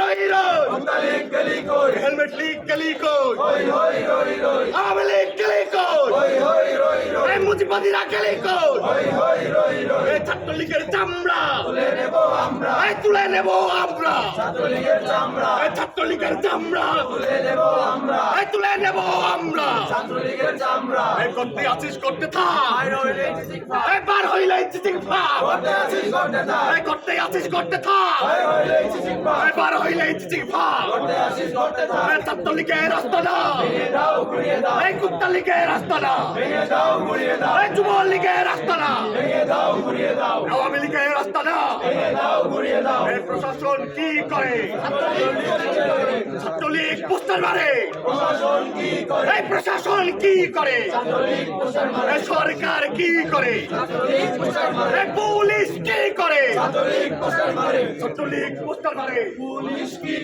রই রই হেলমেট লীগ গলি কই আওয়ামী লীগ গলি কই এই মুজিবাদীরা গলি কই এই ছাত্রলীগের চামড়া তুলে নেব আমরা এই ছাত্রলীগের চামড়া তুলে নেব আমরা এই করতে আছিস করতে থাক একবার হইলে চিচিং ভাব এই করতে আছিস করতে থাক একবার হইলে চিচিং ভাব এই ছাত্রলীগের রাস্তা না এই কুত্তা লীগের রাস্তা না এই যুবলীগের রাস্তা না আওয়ামী লীগের রাস্তা না এই প্রশাসন কি করে ছাত্রলীগ পোস্টার মারে এই প্রশাসন কি করে এই সরকার কি করে এই পুলিশ কি করে ছাত্রলীগ পোস্টার মারে পুলিশ কি